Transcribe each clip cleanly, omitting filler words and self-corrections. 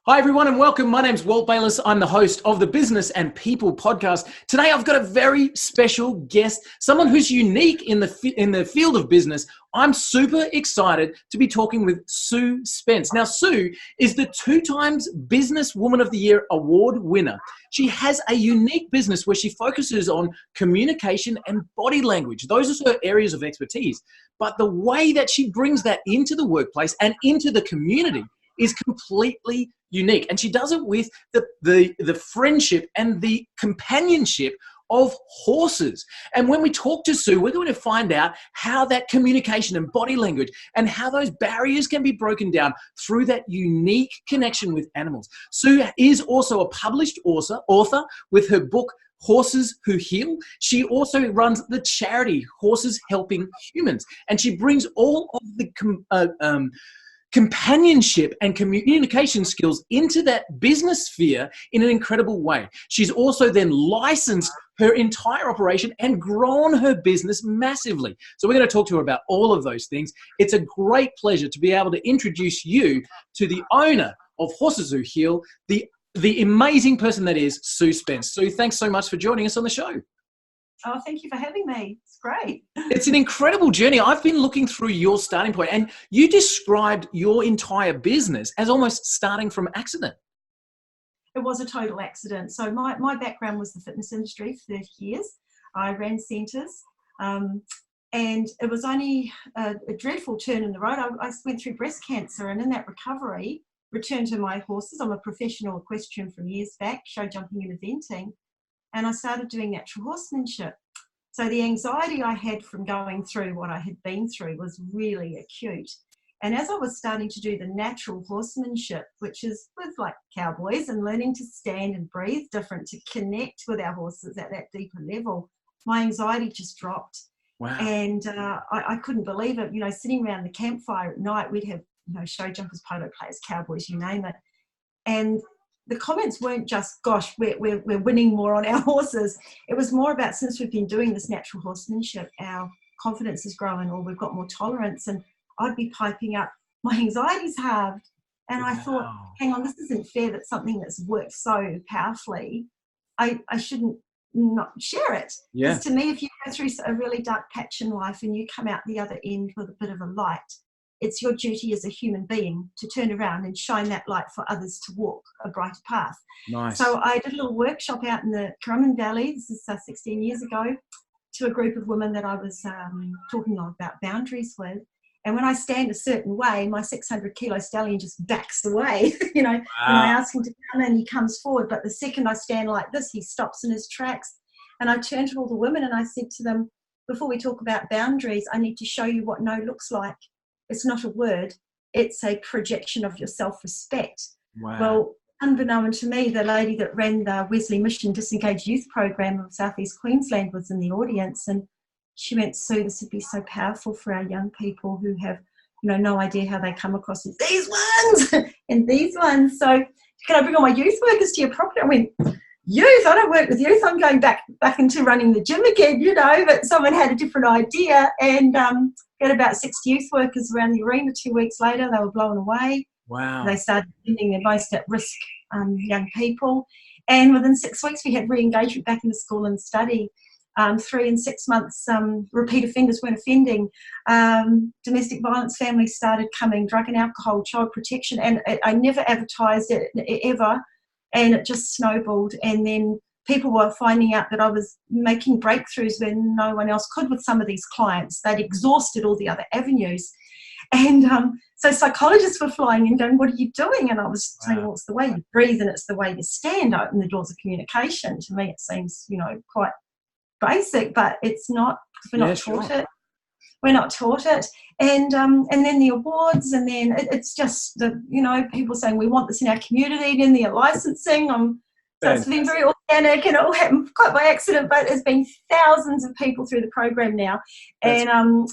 Hi, everyone, and welcome. My name's Walt Bayliss. I'm the host of the Business and People podcast. Today, I've got a very special guest, someone who's unique in the field of business. I'm super excited to be talking with Sue Spence. Now, Sue is the 2 times Business Woman of the Year award winner. She has a unique business where she focuses on communication and body language. Those are her areas of expertise. But the way that she brings that into the workplace and into the community is completely unique. And she does it with the friendship and the companionship of horses. And when we talk to Sue, we're going to find out how that communication and body language and how those barriers can be broken down through that unique connection with animals. Sue is also a published author with her book, Horses Who Heal. She also runs the charity Horses Helping Humans. And she brings all of the companionship and communication skills into that business sphere in an incredible way. She's also then licensed her entire operation and grown her business massively. So we're going to talk to her about all of those things. It's a great pleasure to be able to introduce you to the owner of Horses Who Heal, the amazing person that is Sue Spence. Sue, thanks so much for joining us on the show. Oh, thank you for having me. It's great. It's an incredible journey. I've been looking through your starting point, and you described your entire business as almost starting from accident. It was a total accident. So my background was the fitness industry for 30 years. I ran centres, and it was only a dreadful turn in the road. I went through breast cancer, and in that recovery, returned to my horses. I'm a professional equestrian from years back, show jumping and eventing. And I started doing natural horsemanship. So the anxiety I had from going through what I had been through was really acute. And as I was starting to do the natural horsemanship, which is with like cowboys and learning to stand and breathe different to connect with our horses at that deeper level, my anxiety just dropped. Wow. And I couldn't believe it. You know, sitting around the campfire at night, we'd have, show jumpers, polo players, cowboys, you name it. And the comments weren't just, gosh, we're winning more on our horses. It was more about, since we've been doing this natural horsemanship, our confidence is growing, or we've got more tolerance. And I'd be piping up, my anxiety's halved. And Wow. I thought, hang on, this isn't fair that something that's worked so powerfully, I shouldn't not share it. Yeah. Because to me, if you go through a really dark patch in life and you come out the other end with a bit of a light, it's your duty as a human being to turn around and shine that light for others to walk a brighter path. Nice. So I did a little workshop out in the Currumbin Valley, this is 16 years ago, to a group of women that I was talking about boundaries with. And when I stand a certain way, my 600 kilo stallion just backs away. Wow. When I ask him to come in, he comes forward. But the second I stand like this, he stops in his tracks. And I turned to all the women and I said to them, before we talk about boundaries, I need to show you what no looks like. It's not a word, it's a projection of your self-respect. Wow. Well, unbeknown to me, the lady that ran the Wesley Mission Disengaged Youth Program of South East Queensland was in the audience, and she went, Sue, this would be so powerful for our young people who have, no idea how they come across as these ones and these ones. So can I bring all my youth workers to your property? I went, youth? I don't work with youth. I'm going back into running the gym again, but someone had a different idea, and got about 60 youth workers around the arena. 2 weeks later, they were blown away. Wow. They started sending their most at-risk young people. And within 6 weeks, we had re-engagement back in the school and study. 3 and 6 months, repeat offenders weren't offending. Domestic violence families started coming, drug and alcohol, child protection. And I never advertised it ever. And it just snowballed. And then people were finding out that I was making breakthroughs when no one else could with some of these clients. They'd exhausted all the other avenues. And so psychologists were flying in going, what are you doing? And I was saying, well, it's the way you breathe and it's the way you stand, open the doors of communication. To me, it seems, quite basic, but it's not, because we're not taught it. We're not taught it. And then the awards, and then it's just people saying we want this in our community, and then the licensing. So it's been very organic, and it all happened quite by accident, but there's been thousands of people through the program now. And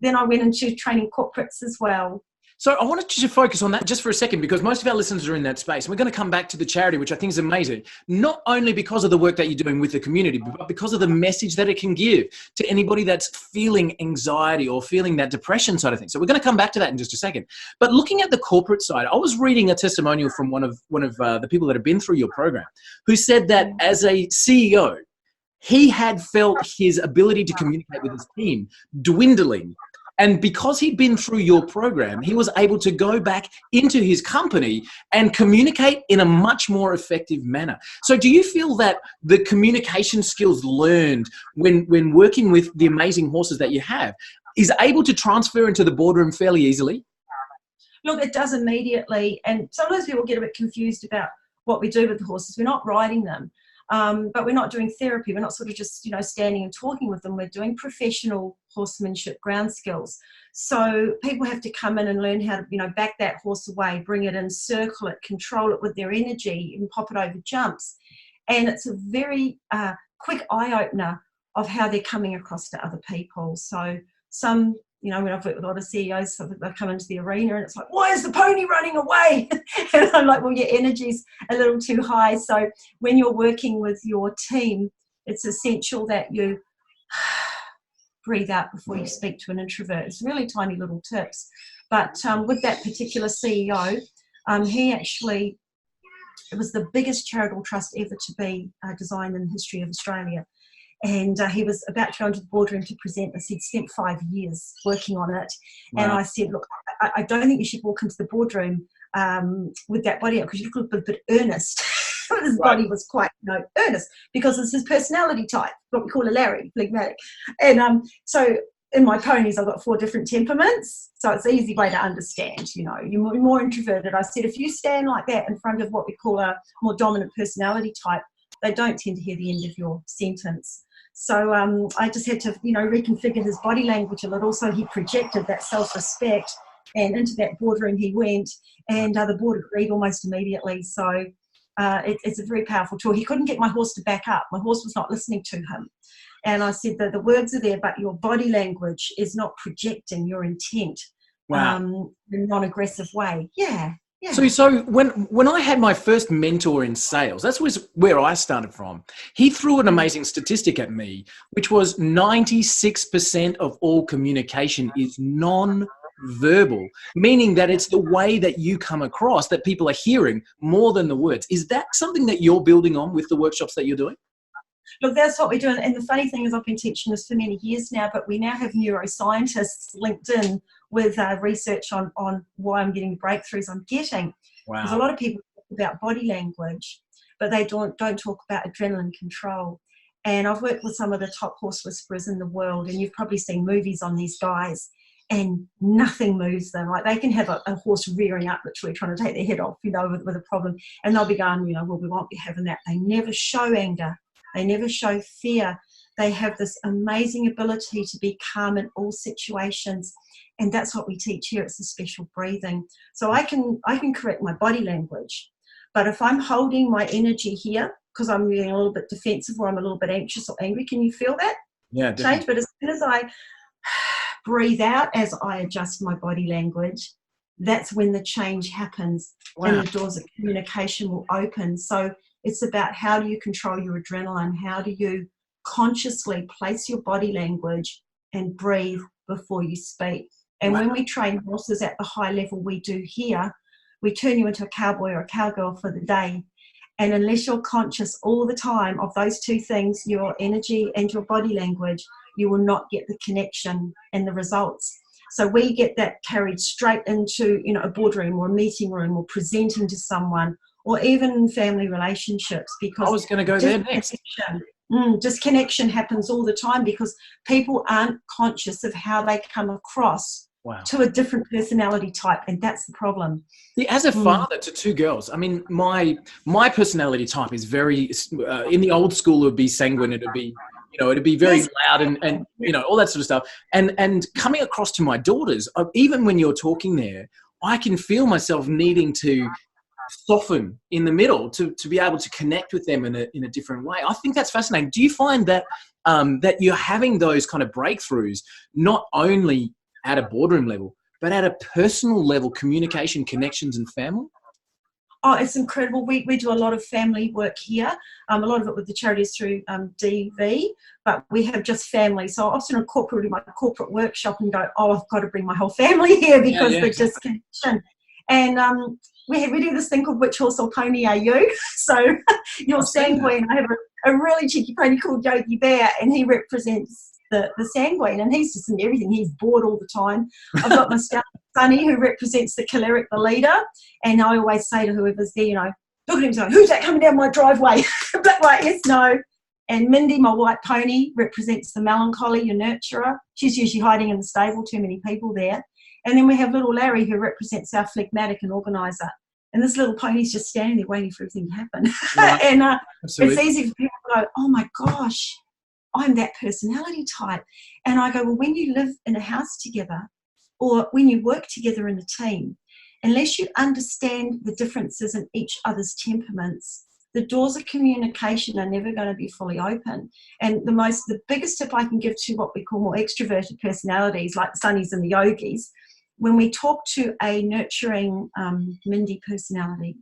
then I went into training corporates as well. So I wanted to focus on that just for a second, because most of our listeners are in that space. And we're going to come back to the charity, which I think is amazing, not only because of the work that you're doing with the community, but because of the message that it can give to anybody that's feeling anxiety or feeling that depression side of things. So we're going to come back to that in just a second. But looking at the corporate side, I was reading a testimonial from one of the people that have been through your program, who said that as a CEO, he had felt his ability to communicate with his team dwindling. And because he'd been through your program, he was able to go back into his company and communicate in a much more effective manner. So do you feel that the communication skills learned when working with the amazing horses that you have is able to transfer into the boardroom fairly easily? Look, it does immediately. And sometimes people get a bit confused about what we do with the horses. We're not riding them. But we're not doing therapy. We're not sort of just, standing and talking with them. We're doing professional horsemanship ground skills. So people have to come in and learn how to, back that horse away, bring it in, circle it, control it with their energy and pop it over jumps. And it's a very quick eye-opener of how they're coming across to other people. So some, when I've worked with a lot of CEOs, so they've come into the arena and it's like, why is the pony running away? And I'm like, well, your energy's a little too high. So when you're working with your team, it's essential that you breathe out before you speak to an introvert. It's really tiny little tips. But with that particular CEO, he actually, it was the biggest charitable trust ever to be designed in the history of Australia. And he was about to go into the boardroom to present this. He'd spent 5 years working on it. Wow. And I said, look, I don't think you should walk into the boardroom with that body up, because you look a bit earnest. His body was quite earnest, because it's his personality type, what we call a Larry, phlegmatic. And so in my ponies, I've got 4 different temperaments. So it's an easy way to understand, you're more introverted. I said, if you stand like that in front of what we call a more dominant personality type, they don't tend to hear the end of your sentence. So I just had to, reconfigure his body language a little, so he projected that self-respect, and into that boardroom he went, and the board agreed almost immediately. So it's a very powerful tool. He couldn't get my horse to back up. My horse was not listening to him. And I said that the words are there, but your body language is not projecting your intent in a non-aggressive way. Yeah. Yeah. So when I had my first mentor in sales, that was where I started from. He threw an amazing statistic at me, which was 96% of all communication is non-verbal, meaning that it's the way that you come across that people are hearing more than the words. Is that something that you're building on with the workshops that you're doing? Look, that's what we're doing. And the funny thing is, I've been teaching this for many years now, but we now have neuroscientists linked in with research on why I'm getting the breakthroughs I'm getting. Wow. Because a lot of people talk about body language, but they don't talk about adrenaline control. And I've worked with some of the top horse whisperers in the world, and you've probably seen movies on these guys, and nothing moves them. Like, they can have a horse rearing up, literally trying to take their head off, with a problem, and they'll be going, well, we won't be having that. They never show anger. They never show fear. They have this amazing ability to be calm in all situations. And that's what we teach here. It's a special breathing. So I can correct my body language. But if I'm holding my energy here, because I'm getting a little bit defensive, or I'm a little bit anxious or angry, can you feel that? Yeah, definitely. Change. But as soon as I breathe out, as I adjust my body language, that's when the change happens. Wow. And the doors of communication will open. So it's about, how do you control your adrenaline? How do you consciously place your body language and breathe before you speak? And when we train horses at the high level we do here, we turn you into a cowboy or a cowgirl for the day. And unless you're conscious all the time of those 2 things, your energy and your body language, you will not get the connection and the results. So we get that carried straight into, a boardroom or a meeting room, or presenting to someone, or even family relationships, because I was going to go there next. Disconnection happens all the time because people aren't conscious of how they come across to a different personality type, and that's the problem. As a father to 2 girls, I mean, my personality type is very, in the old school, it would be sanguine, it'd be, it'd be very loud and all that sort of stuff. And coming across to my daughters, even when you're talking there, I can feel myself needing to soften in the middle to be able to connect with them in a different way. I think that's fascinating. Do you find that that you're having those kind of breakthroughs not only at a boardroom level, but at a personal level, communication, connections, and family? Oh, it's incredible. We do a lot of family work here. A lot of it with the charities through DV, but we have just family. So I often in my corporate workshop and go, oh, I've got to bring my whole family here because they're just connection. And we do this thing called Which Horse or Pony Are You? So you're sanguine. I have a really cheeky pony called Yogi Bear, and he represents the sanguine, and he's just in everything. He's bored all the time. I've got my scout Sonny, who represents the choleric, the leader, and I always say to whoever's there, look at him, so who's that coming down my driveway? Black, white, yes, no. And Mindy, my white pony, represents the melancholy, your nurturer. She's usually hiding in the stable, too many people there. And then we have little Larry, who represents our phlegmatic and organizer. And this little pony's just standing there waiting for everything to happen. Right. And it's easy for people to go, oh my gosh, I'm that personality type. And I go, well, when you live in a house together or when you work together in a team, unless you understand the differences in each other's temperaments, the doors of communication are never going to be fully open. And the biggest tip I can give to what we call more extroverted personalities, like the Sunnies and the Yogis, when we talk to a nurturing Mindy personality,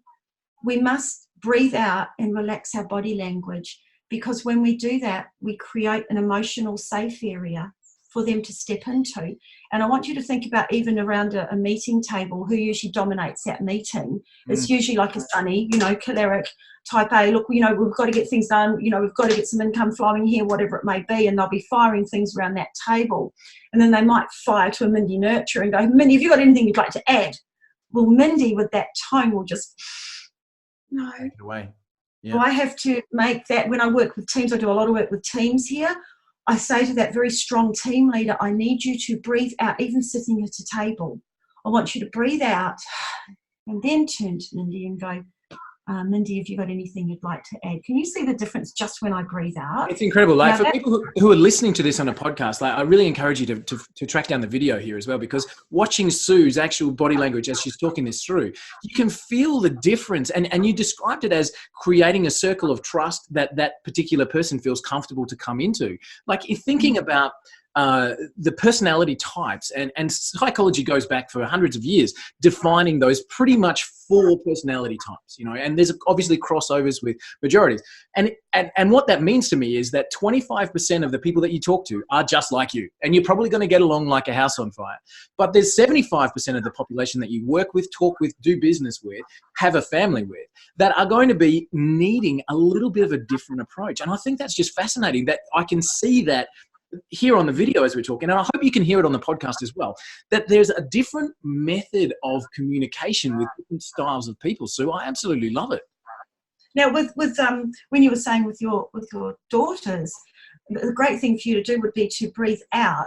we must breathe out and relax our body language, because when we do that, we create an emotional safe area for them to step into. And I want you to think about, even around a meeting table, who usually dominates that meeting. It's usually like a Sunny, choleric, type A. Look, we've got to get things done. We've got to get some income flowing here, whatever it may be. And they'll be firing things around that table. And then they might fire to a Mindy nurture and go, Mindy, have you got anything you'd like to add? Well, Mindy with that tone will just, no. Take it away. Yeah. So I have to make that, when I work with teams, I do a lot of work with teams here. I say to that very strong team leader, I need you to breathe out, even sitting at a table. I want you to breathe out and then turn to Mindy and go, Mindy, have you got anything you'd like to add? Can you see the difference just when I breathe out? It's incredible. Like, for people who are listening to this on a podcast, I really encourage you to track down the video here as well, because watching Sue's actual body language as she's talking this through, you can feel the difference. And you described it as creating a circle of trust that particular person feels comfortable to come into. Like, you're thinking about the personality types, and psychology goes back for hundreds of years, defining those pretty much 4 personality types, and there's obviously crossovers with majorities. And what that means to me is that 25% of the people that you talk to are just like you, and you're probably going to get along like a house on fire. But there's 75% of the population that you work with, talk with, do business with, have a family with, that are going to be needing a little bit of a different approach. And I think that's just fascinating, that I can see that here on the video as we're talking, and I hope you can hear it on the podcast as well, that there's a different method of communication with different styles of people. So I absolutely love it. Now, with when you were saying with your daughters, the great thing for you to do would be to breathe out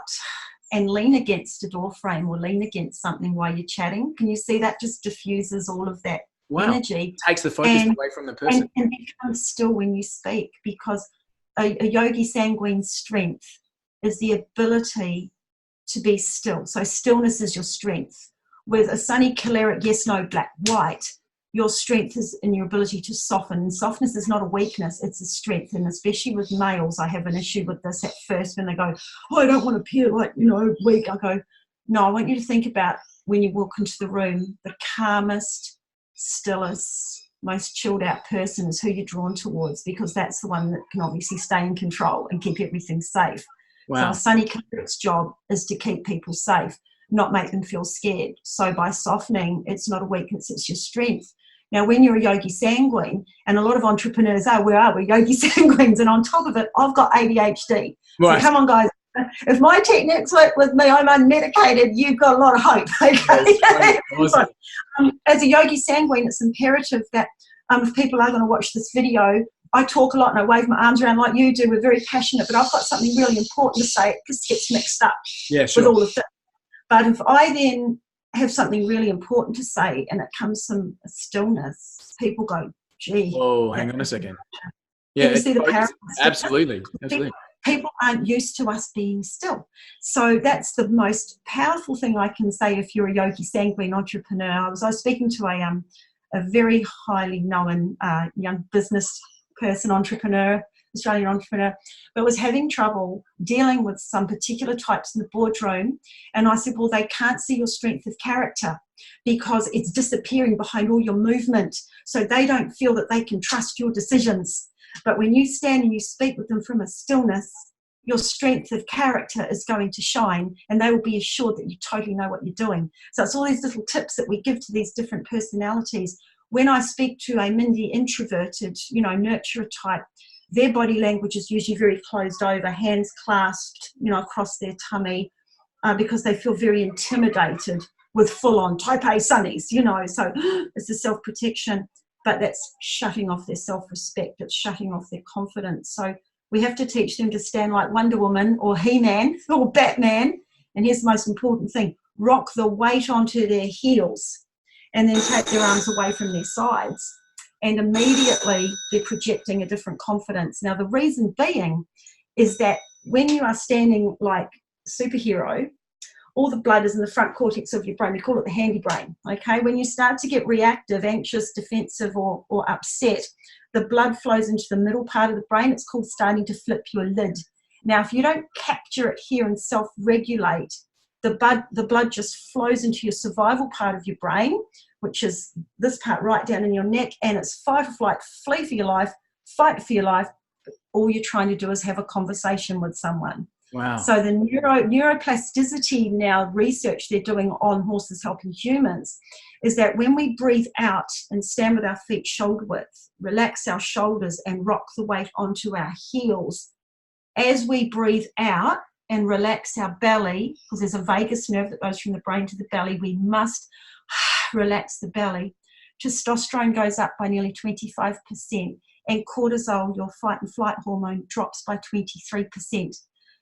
and lean against a door frame or lean against something while you're chatting. Can you see that just diffuses all of that energy? Takes the focus away from the person. And become still when you speak, because a yogi sanguine's strength is the ability to be still. So stillness is your strength. With a sunny choleric, yes, no, black, white, your strength is in your ability to soften. And softness is not a weakness, it's a strength. And especially with males, I have an issue with this at first when they go, oh, I don't want to appear like, weak. I go, no, I want you to think about when you walk into the room, the calmest, stillest, most chilled out person is who you're drawn towards, because that's the one that can obviously stay in control and keep everything safe. Wow. So a sunny choleric's job is to keep people safe, not make them feel scared. So by softening, it's not a weakness, it's your strength. Now, when you're a yogi sanguine, and a lot of entrepreneurs are, where are we? Yogi sanguines. And on top of it, I've got ADHD. Right. So come on, guys. If my techniques work with me, I'm unmedicated, you've got a lot of hope. Okay? Awesome. As a yogi sanguine, it's imperative that if people are going to watch this video, I talk a lot and I wave my arms around like you do. We're very passionate, but I've got something really important to say. It just gets mixed up with all of that. But if I then have something really important to say and it comes from a stillness, people go, gee. Oh, hang on a second. Yeah, you see the power. Absolutely. People aren't used to us being still. So that's the most powerful thing I can say if you're a yogi sanguine entrepreneur. I was speaking to a very highly known young business person, entrepreneur, Australian entrepreneur, but was having trouble dealing with some particular types in the boardroom. And I said, well, they can't see your strength of character because it's disappearing behind all your movement. So they don't feel that they can trust your decisions. But when you stand and you speak with them from a stillness, your strength of character is going to shine, and they will be assured that you totally know what you're doing. So it's all these little tips that we give to these different personalities. When I speak to a Mindy introverted, nurturer type, their body language is usually very closed over, hands clasped, across their tummy, because they feel very intimidated with full-on type A sunnies, so it's a self-protection, but that's shutting off their self-respect, it's shutting off their confidence. So we have to teach them to stand like Wonder Woman or He-Man or Batman. And here's the most important thing, rock the weight onto their heels and then take their arms away from their sides. And immediately they're projecting a different confidence. Now, the reason being is that when you are standing like superhero, all the blood is in the front cortex of your brain. We call it the handy brain, okay? When you start to get reactive, anxious, defensive, or upset, the blood flows into the middle part of the brain. It's called starting to flip your lid. Now, if you don't capture it here and self-regulate, the blood just flows into your survival part of your brain, which is this part right down in your neck, and it's fight or flight, flee for your life, fight for your life. All you're trying to do is have a conversation with someone. Wow. So the neuroplasticity now research they're doing on horses helping humans is that when we breathe out and stand with our feet shoulder width, relax our shoulders and rock the weight onto our heels, as we breathe out and relax our belly, because there's a vagus nerve that goes from the brain to the belly, we must relax the belly. Testosterone goes up by nearly 25%, and cortisol, your fight and flight hormone, drops by 23%.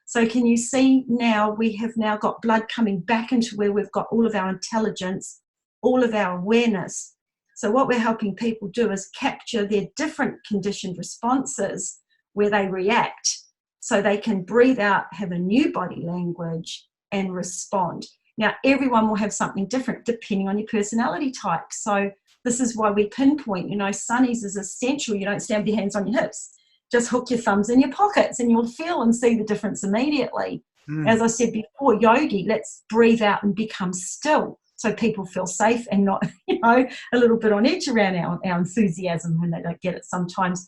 So can you see now we have now got blood coming back into where we've got all of our intelligence, all of our awareness. So what we're helping people do is capture their different conditioned responses where they react so they can breathe out, have a new body language and respond. Now, everyone will have something different depending on your personality type. So this is why we pinpoint, sunnies is essential. You don't stand with your hands on your hips. Just hook your thumbs in your pockets and you'll feel and see the difference immediately. As I said before, yogi, let's breathe out and become still so people feel safe and not, a little bit on edge around our enthusiasm when they don't get it sometimes.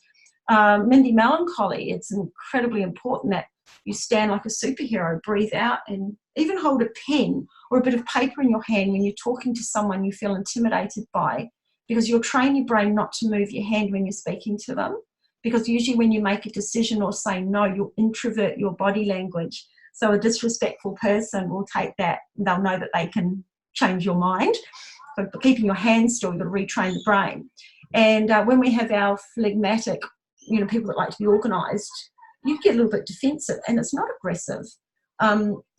Mindy, melancholy, it's incredibly important that you stand like a superhero, breathe out, and even hold a pen or a bit of paper in your hand when you're talking to someone you feel intimidated by, because you'll train your brain not to move your hand when you're speaking to them. Because usually when you make a decision or say no, you'll introvert your body language. So a disrespectful person will take that. They'll know that they can change your mind. So keeping your hands still, you've got to retrain the brain. And when we have our phlegmatic, people that like to be organised, you get a little bit defensive and it's not aggressive.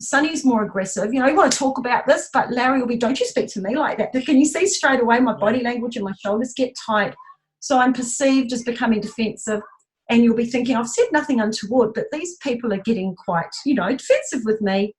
Sunny's more aggressive. You want to talk about this, but Larry will be, don't you speak to me like that. But can you see straight away my body language and my shoulders get tight? So I'm perceived as becoming defensive, and you'll be thinking, I've said nothing untoward, but these people are getting quite, defensive with me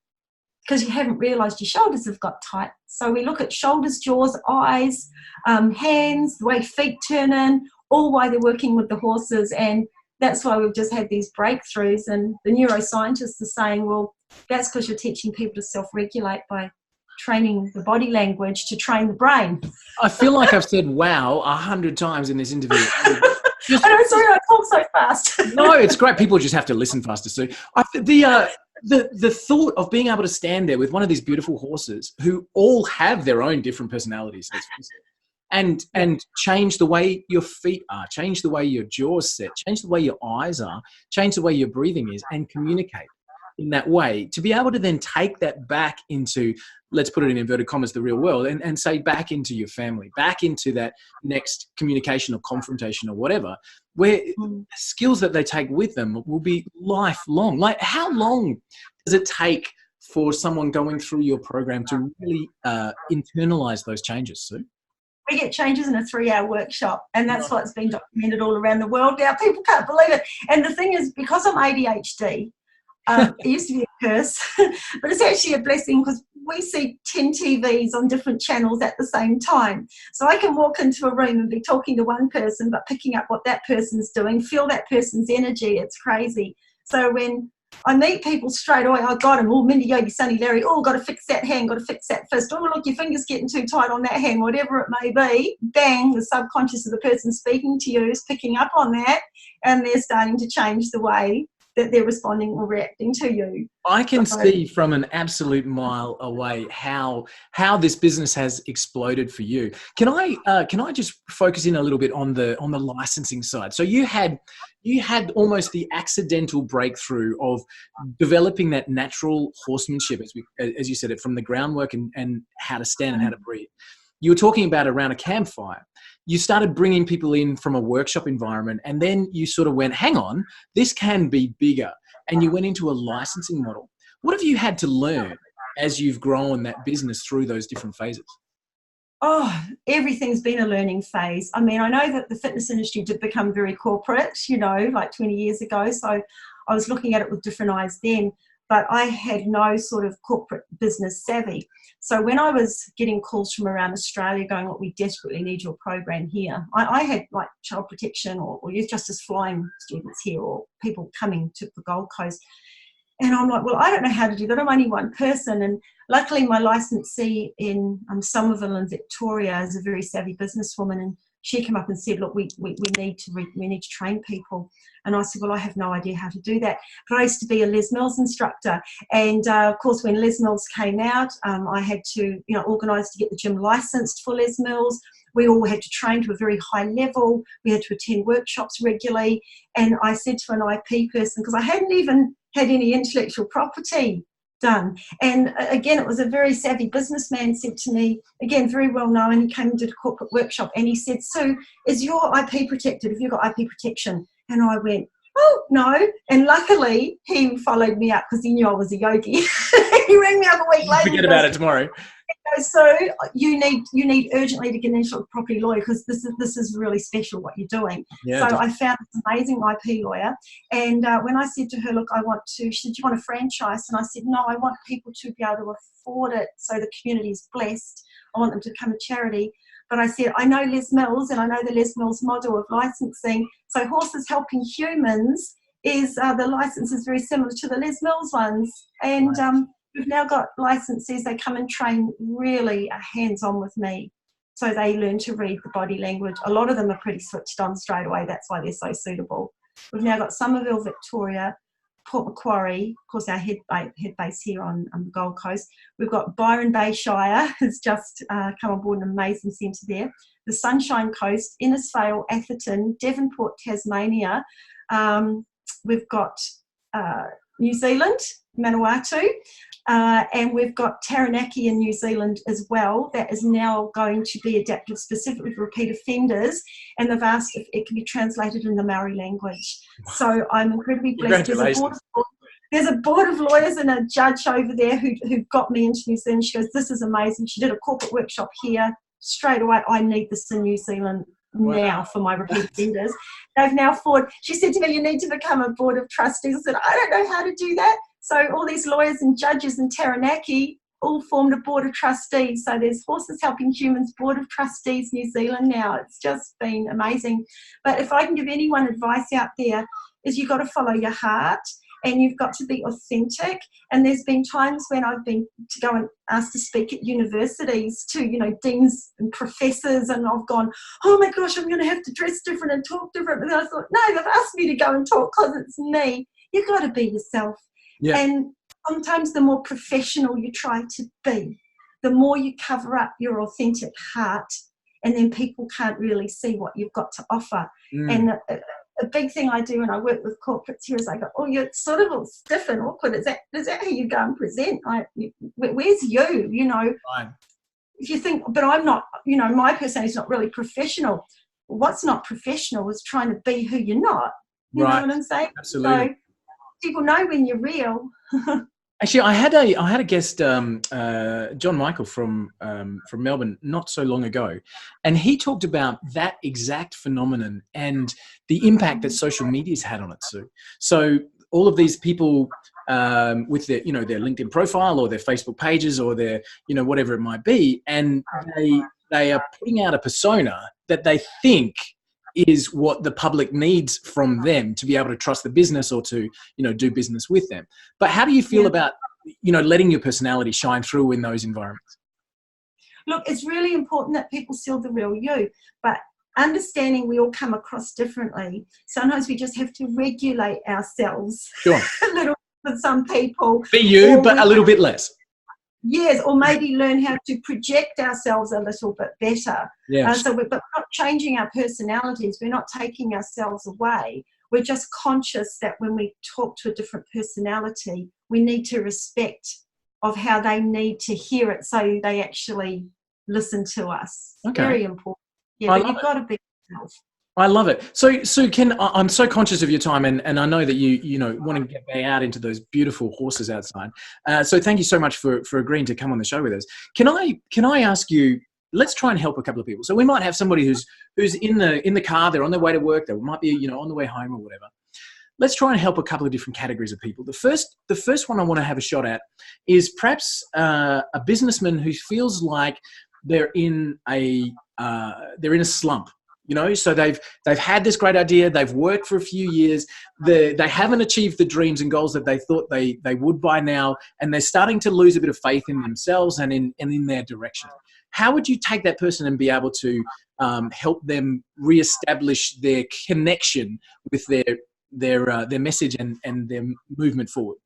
because you haven't realised your shoulders have got tight. So we look at shoulders, jaws, eyes, hands, the way feet turn in, all while they're working with the horses. And that's why we've just had these breakthroughs. And the neuroscientists are saying, well, that's because you're teaching people to self-regulate by training the body language to train the brain. I feel like I've said wow 100 times in this interview. I know, sorry, I talk so fast. No, it's great. People just have to listen faster, Sue. The thought of being able to stand there with one of these beautiful horses who all have their own different personalities, and change the way your feet are, change the way your jaw's set, change the way your eyes are, change the way your breathing is, and communicate in that way, to be able to then take that back into, let's put it in inverted commas, the real world, and say back into your family, back into that next communication or confrontation or whatever, where the skills that they take with them will be lifelong. Like, how long does it take for someone going through your program to really internalize those changes, Sue? We get changes in a 3-hour workshop, and that's what's been documented all around the world now. People can't believe it. And the thing is, because I'm ADHD, It used to be a curse, but it's actually a blessing because we see 10 TVs on different channels at the same time. So I can walk into a room and be talking to one person, but picking up what that person's doing, feel that person's energy. It's crazy. So when I meet people straight away, I got him, oh, Mindy, Yogi, Sunny, Larry, oh, got to fix that hand, got to fix that fist, oh, look, your finger's getting too tight on that hand, whatever it may be, bang, the subconscious of the person speaking to you is picking up on that, and they're starting to change the way that they're responding or reacting to you. I can see from an absolute mile away how this business has exploded for you. Can I just focus in a little bit on the licensing side? So you had almost the accidental breakthrough of developing that natural horsemanship, as you said it, from the groundwork and how to stand and how to breathe. You were talking about around a campfire. You started bringing people in from a workshop environment, and then you sort of went, hang on, this can be bigger. And you went into a licensing model. What have you had to learn as you've grown that business through those different phases? Oh, everything's been a learning phase. I mean, I know that the fitness industry did become very corporate, like 20 years ago. So I was looking at it with different eyes then, but I had no sort of corporate business savvy. So when I was getting calls from around Australia going, look, we desperately need your program here, I had like child protection or youth justice flying students here or people coming to the Gold Coast. And I'm like, well, I don't know how to do that. I'm only one person. And luckily my licensee in Somerville in Victoria is a very savvy businesswoman. And she came up and said, look, we need to train people. And I said, well, I have no idea how to do that. But I used to be a Les Mills instructor. And of course, when Les Mills came out, I had to, organise to get the gym licensed for Les Mills. We all had to train to a very high level. We had to attend workshops regularly. And I said to an IP person, because I hadn't even had any intellectual property done. And again, it was a very savvy businessman said to me, again, very well known, he came and did a corporate workshop and he said, Sue, is your IP protected? Have you got IP protection? And I went, oh, no. And luckily, he followed me up because he knew I was a yogi. He rang me up a week later. Forget about it tomorrow. So you need urgently to get an intellectual property lawyer because this is really special what you're doing. Yeah, so I found this amazing IP lawyer, and when I said to her, look, she said, do you want a franchise? And I said, no, I want people to be able to afford it so the community is blessed. I want them to become a charity. But I said, I know Les Mills and I know the Les Mills model of licensing. So Horses Helping Humans is the license is very similar to the Les Mills ones. And we've now got licensees, they come and train really hands-on with me. So they learn to read the body language. A lot of them are pretty switched on straight away. That's why they're so suitable. We've now got Somerville, Victoria, Port Macquarie, of course, our head base here on the Gold Coast. We've got Byron Bay Shire, has just come on board, an amazing centre there. The Sunshine Coast, Innisfail, Atherton, Devonport, Tasmania. We've got New Zealand, Manawatu. And we've got Taranaki in New Zealand as well. That is now going to be adapted specifically for repeat offenders, and they've asked if it can be translated in the Maori language. So I'm incredibly blessed. There's a board of lawyers and a judge over there who got me into New Zealand. She goes, this is amazing. She did a corporate workshop here. Straight away, I need this in New Zealand now for my repeat offenders. They've now she said to me, you need to become a board of trustees. I said, I don't know how to do that. So all these lawyers and judges in Taranaki all formed a board of trustees. So there's Horses Helping Humans Board of Trustees New Zealand now. It's just been amazing. But if I can give anyone advice out there, is you've got to follow your heart and you've got to be authentic. And there's been times when I've been to go and asked to speak at universities to, deans and professors, and I've gone, oh my gosh, I'm going to have to dress different and talk different. And I thought, no, they've asked me to go and talk because it's me. You've got to be yourself. Yeah. And sometimes the more professional you try to be, the more you cover up your authentic heart, and then people can't really see what you've got to offer. And a big thing I do when I work with corporates here is I go, oh, you're sort of all stiff and awkward. Is that how you go and present? Where's you? Right. If you think, but I'm not, my personality is not really professional. What's not professional is trying to be who you're not. You know what I'm saying? Absolutely. So, people know when you're real. Actually, I had a guest, John Michael from Melbourne, not so long ago, and he talked about that exact phenomenon and the impact that social media's had on it too. So all of these people with their, their LinkedIn profile or their Facebook pages or their, whatever it might be, and they are putting out a persona that they think is what the public needs from them to be able to trust the business or to, do business with them. But how do you feel about, letting your personality shine through in those environments? Look, it's really important that people see the real you, but understanding we all come across differently. Sometimes we just have to regulate ourselves Sure. a little with some people. Be you, but a little bit less. Yes, or maybe learn how to project ourselves a little bit better. Yeah. But we're not changing our personalities. We're not taking ourselves away. We're just conscious that when we talk to a different personality, we need to respect of how they need to hear it so they actually listen to us. Okay. Very important. Yeah, but you've got to be yourself. I love it. So Ken, I'm so conscious of your time, and I know that you want to get out into those beautiful horses outside. So thank you so much for agreeing to come on the show with us. Can I ask you? Let's try and help a couple of people. So we might have somebody who's in the car. They're on their way to work. They might be on the way home or whatever. Let's try and help a couple of different categories of people. The first one I want to have a shot at is perhaps a businessman who feels like they're in a slump. So they've had this great idea. They've worked for a few years. They haven't achieved the dreams and goals that they thought they would by now, and they're starting to lose a bit of faith in themselves and in their direction. How would you take that person and be able to help them reestablish their connection with their message and their movement forward?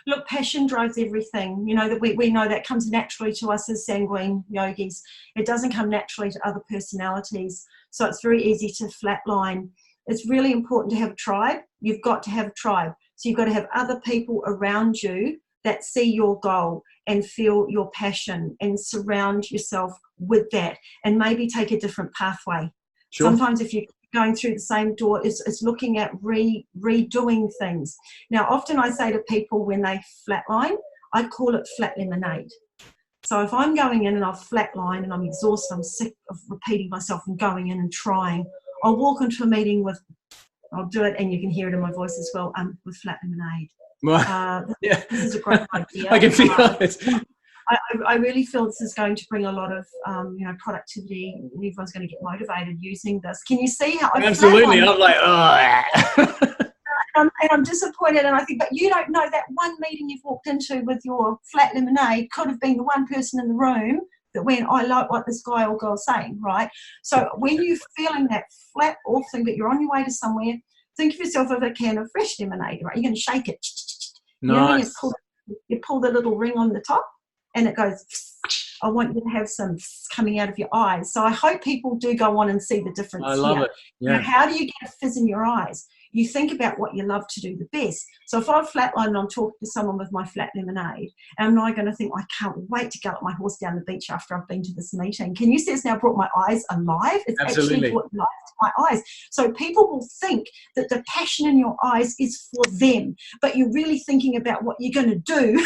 Look, passion drives everything. That we know that comes naturally to us as sanguine yogis. It doesn't come naturally to other personalities. So it's very easy to flatline. It's really important to have a tribe. You've got to have a tribe. So you've got to have other people around you that see your goal and feel your passion and surround yourself with that and maybe take a different pathway. Sure. Sometimes if you're going through the same door, it's looking at redoing things. Now, often I say to people when they flatline, I call it flat lemonade. So if I'm going in and I've flatlined and I'm exhausted, I'm sick of repeating myself and going in and trying, I'll walk into a meeting I'll do it, and you can hear it in my voice as well, with flat lemonade. Yeah. This is a great idea. I can feel it. I really feel this is going to bring a lot of productivity. Everyone's going to get motivated using this. Can you see how I absolutely? I'm like, oh. And I'm disappointed, and I think, but you don't know that one meeting you've walked into with your flat lemonade could have been the one person in the room that went, I like what this guy or girl is saying, right? So when you're feeling that flat off thing, but you're on your way to somewhere, think of yourself with a can of fresh lemonade, right? You're going to shake it. Nice. You pull the little ring on the top, and it goes, I want you to have some coming out of your eyes. So I hope people do go on and see the difference. I love it. Yeah. Now, how do you get a fizz in your eyes? You think about what you love to do the best. So if I'm flatline and I'm talking to someone with my flat lemonade, am I going to think, I can't wait to gallop my horse down the beach after I've been to this meeting? Can you see it's now brought my eyes alive? It's absolutely actually brought life to my eyes. So people will think that the passion in your eyes is for them, but you're really thinking about what you're going to do.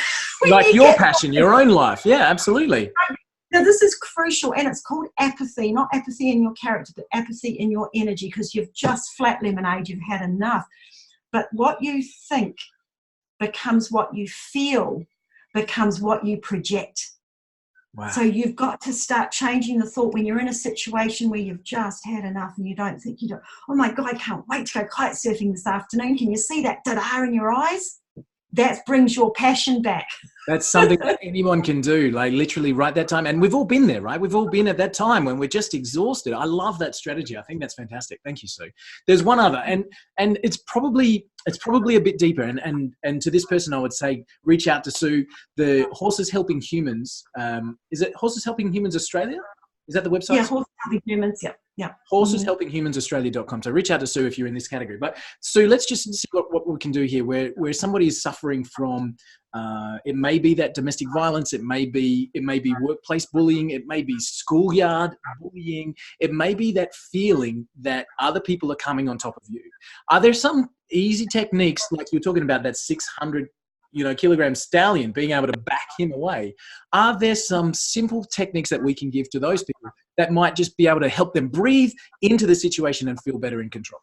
Like your passion, your own life. Yeah, absolutely. Now, this is crucial, and it's called apathy, not apathy in your character, but apathy in your energy, because you've just flat lemonade, you've had enough. But what you think becomes what you feel, becomes what you project. Wow. So you've got to start changing the thought when you're in a situation where you've just had enough and you don't think, oh my God, I can't wait to go kite surfing this afternoon. Can you see that da-da in your eyes? That brings your passion back. That's something that anyone can do, like literally right that time. And we've all been there, right? We've all been at that time when we're just exhausted. I love that strategy. I think that's fantastic. Thank you, Sue. There's one other, and it's probably a bit deeper. And to this person, I would say, reach out to Sue. The Horses Helping Humans. Is it Horses Helping Humans Australia? Is that the website? Yeah, Horses Helping Humans. Yeah. Horseshelpinghumansaustralia.com. So reach out to Sue if you're in this category. But Sue, let's just see what we can do here. Where somebody is suffering from, it may be that domestic violence, it may be workplace bullying, it may be schoolyard bullying, it may be that feeling that other people are coming on top of you. Are there some easy techniques, like you're talking about that 600 kilogram stallion, being able to back him away? Are there some simple techniques that we can give to those people that might just be able to help them breathe into the situation and feel better in control?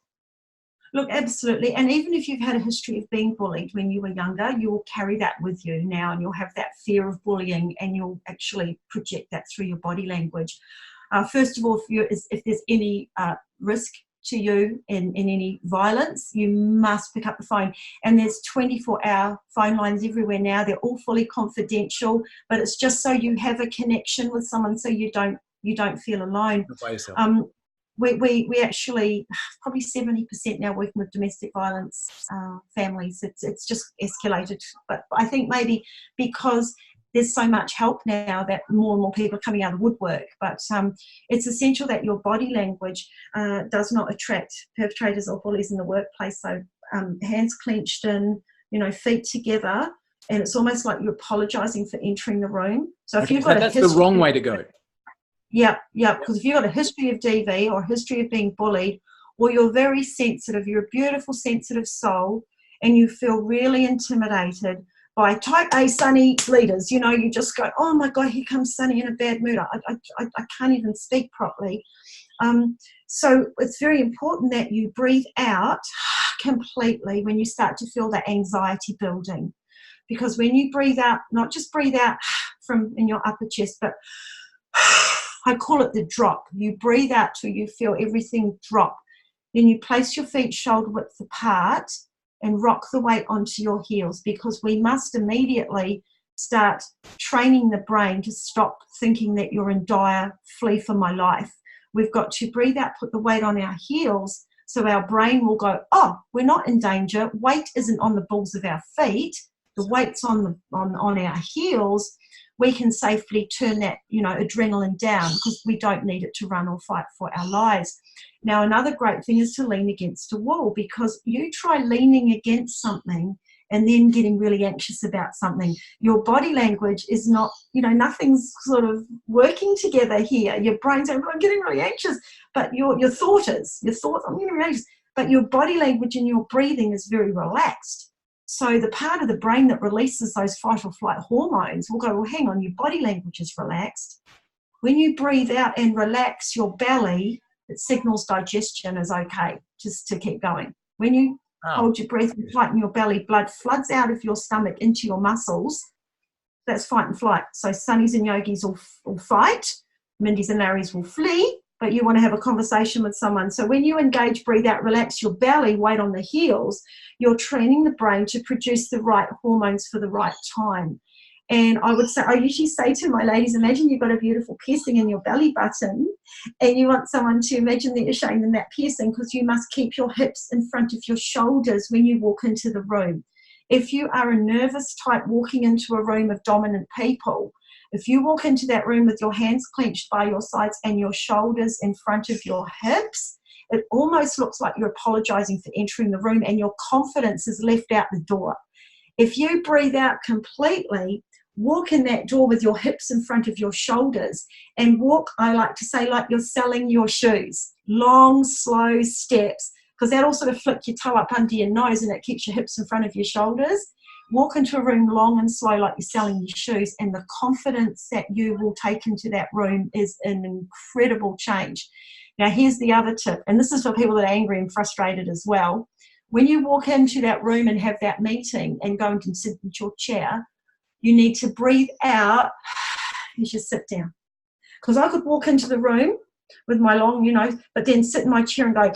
Look, absolutely. And even if you've had a history of being bullied when you were younger, you will carry that with you now, and you'll have that fear of bullying, and you'll actually project that through your body language. First of all, if there's any risk to you in any violence, you must pick up the phone. And there's 24-hour phone lines everywhere now. They're all fully confidential, but it's just so you have a connection with someone, so you don't feel alone. By yourself. We actually probably 70% now working with domestic violence families. It's just escalated, but I think maybe because there's so much help now that more and more people are coming out of the woodwork. But it's essential that your body language does not attract perpetrators or bullies in the workplace. So hands clenched in, feet together, and it's almost like you're apologising for entering the room. So if you've got that's the wrong way to go. Yeah, because if you've got a history of DV or a history of being bullied, or you're very sensitive, you're a beautiful, sensitive soul, and you feel really intimidated by type A Sunny leaders, you just go, oh my God, here comes Sunny in a bad mood. I can't even speak properly. So it's very important that you breathe out completely when you start to feel that anxiety building. Because when you breathe out, not just breathe out from in your upper chest, but I call it the drop. You breathe out till you feel everything drop. Then you place your feet shoulder width apart and rock the weight onto your heels, because we must immediately start training the brain to stop thinking that you're in dire flee for my life. We've got to breathe out, put the weight on our heels, so our brain will go, oh, we're not in danger. Weight isn't on the balls of our feet. The weight's on our heels. We can safely turn that, adrenaline down, because we don't need it to run or fight for our lives. Now, another great thing is to lean against a wall, because you try leaning against something and then getting really anxious about something. Your body language is not, nothing's sort of working together here. Your brain's saying, I'm getting really anxious, but your thought, I'm getting really anxious, but your body language and your breathing is very relaxed. So the part of the brain that releases those fight or flight hormones will go, well, hang on, your body language is relaxed. When you breathe out and relax your belly, it signals digestion is okay, just to keep going. When you hold your breath and tighten your belly, blood floods out of your stomach into your muscles. That's fight and flight. So Sunnies and Yogis will fight, Mindys and Larrys will flee, but you want to have a conversation with someone. So when you engage, breathe out, relax your belly, weight on the heels, you're training the brain to produce the right hormones for the right time. And I usually say to my ladies, imagine you've got a beautiful piercing in your belly button, and you want someone to imagine that you're showing them that piercing, because you must keep your hips in front of your shoulders when you walk into the room. If you are a nervous type walking into a room of dominant people, if you walk into that room with your hands clenched by your sides and your shoulders in front of your hips, it almost looks like you're apologizing for entering the room, and your confidence is left out the door. If you breathe out completely, walk in that door with your hips in front of your shoulders, and walk, I like to say, like you're selling your shoes. Long, slow steps, because that'll sort of flick your toe up under your nose and it keeps your hips in front of your shoulders. Walk into a room long and slow like you're selling your shoes, and the confidence that you will take into that room is an incredible change. Now, here's the other tip, and this is for people that are angry and frustrated as well. When you walk into that room and have that meeting and go and sit in your chair, you need to breathe out as you sit down. Because I could walk into the room with my long, but then sit in my chair and go,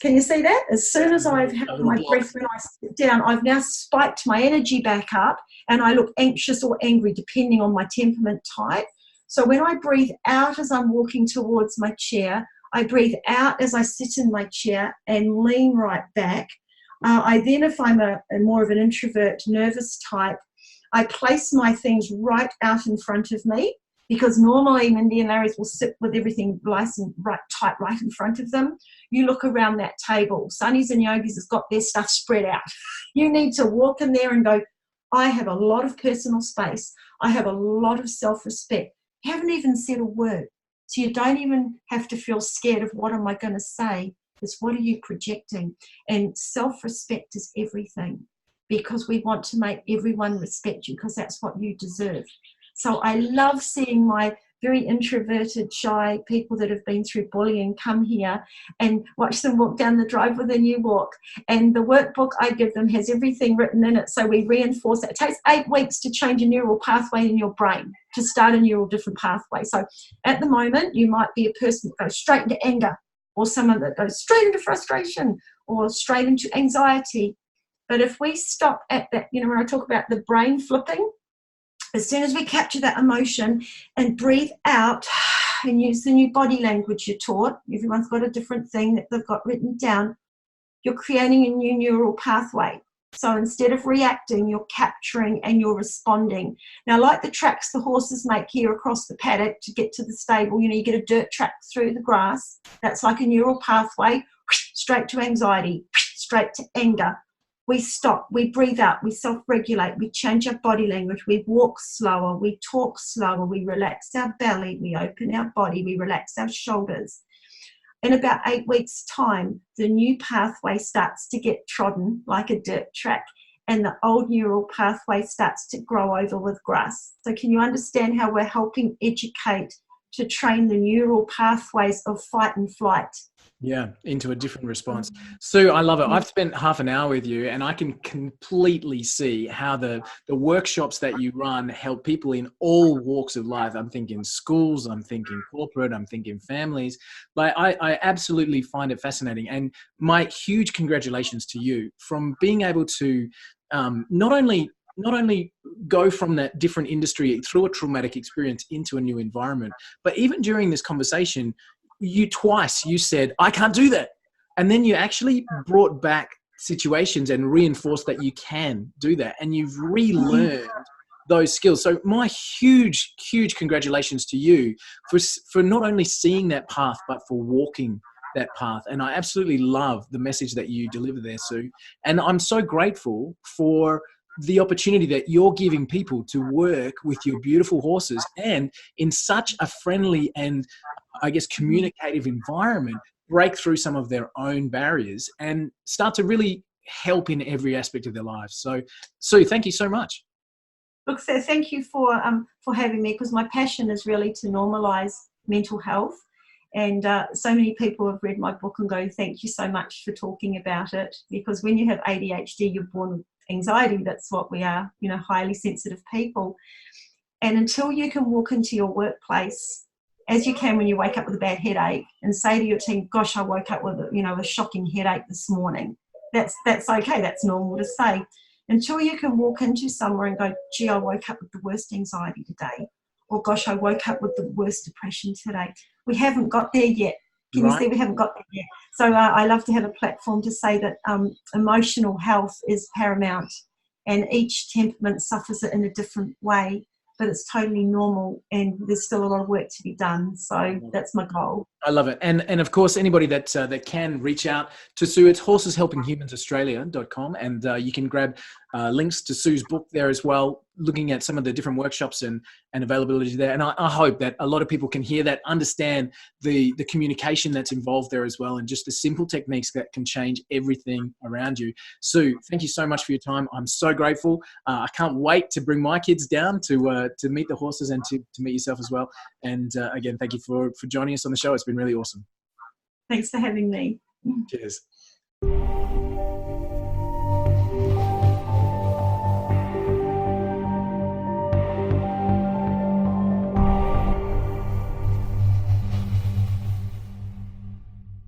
can you see that? As soon as I've had my breath when I sit down, I've now spiked my energy back up, and I look anxious or angry depending on my temperament type. So when I breathe out as I'm walking towards my chair, I breathe out as I sit in my chair and lean right back. I then, if I'm a more of an introvert, nervous type, I place my things right out in front of me, because normally Mindy and Larry's will sit with everything nice and tight right in front of them. You look around that table. Sunnies and Yogis has got their stuff spread out. You need to walk in there and go, I have a lot of personal space. I have a lot of self-respect. You haven't even said a word. So you don't even have to feel scared of what am I going to say. It's what are you projecting? And self-respect is everything, because we want to make everyone respect you, because that's what you deserve. So I love seeing my very introverted, shy people that have been through bullying come here and watch them walk down the drive with a new walk. And the workbook I give them has everything written in it, so we reinforce it. It takes 8 weeks to change a neural pathway in your brain, to start a neural different pathway. So at the moment, you might be a person that goes straight into anger, or someone that goes straight into frustration, or straight into anxiety. But if we stop at that, when I talk about the brain flipping, as soon as we capture that emotion and breathe out and use the new body language you're taught, everyone's got a different thing that they've got written down, you're creating a new neural pathway. So instead of reacting, you're capturing and you're responding. Now, like the tracks the horses make here across the paddock to get to the stable, you get a dirt track through the grass. That's like a neural pathway, straight to anxiety, straight to anger. We stop, we breathe out, we self-regulate, we change our body language, we walk slower, we talk slower, we relax our belly, we open our body, we relax our shoulders. In about 8 weeks' time, the new pathway starts to get trodden like a dirt track, and the old neural pathway starts to grow over with grass. So can you understand how we're helping educate to train the neural pathways of fight and flight? Yeah, into a different response. Sue, I love it. I've spent half an hour with you, and I can completely see how the workshops that you run help people in all walks of life. I'm thinking schools, I'm thinking corporate, I'm thinking families. Like I absolutely find it fascinating. And my huge congratulations to you from being able to not only go from that different industry through a traumatic experience into a new environment, but even during this conversation, you said, I can't do that. And then you actually brought back situations and reinforced that you can do that. And you've relearned those skills. So my huge, huge congratulations to you for not only seeing that path, but for walking that path. And I absolutely love the message that you deliver there, Sue. And I'm so grateful for the opportunity that you're giving people to work with your beautiful horses and in such a friendly and, I guess, communicative environment, break through some of their own barriers and start to really help in every aspect of their lives. So, Sue, thank you so much. Look, so thank you for having me, because my passion is really to normalise mental health. And so many people have read my book and go, thank you so much for talking about it. Because when you have ADHD, you're born with anxiety. That's what we are, highly sensitive people. And until you can walk into your workplace, as you can when you wake up with a bad headache, and say to your team, gosh, I woke up with a shocking headache this morning. That's okay. That's normal to say. Until you can walk into somewhere and go, gee, I woke up with the worst anxiety today. Or gosh, I woke up with the worst depression today. We haven't got there yet. Can you see we haven't got there yet? So I love to have a platform to say that emotional health is paramount, and each temperament suffers it in a different way, but it's totally normal, and there's still a lot of work to be done. So that's my goal. I love it. And of course, anybody that can reach out to Sue, it's horseshelpinghumansaustralia.com, and you can grab links to Sue's book there as well, looking at some of the different workshops and availability there. And I hope that a lot of people can hear that, understand the communication that's involved there as well, and just the simple techniques that can change everything around you. Sue, thank you so much for your time. I'm so grateful. I can't wait to bring my kids down to meet the horses and to meet yourself as well. And again, thank you for joining us on the show. It's been really awesome. Thanks for having me. Cheers.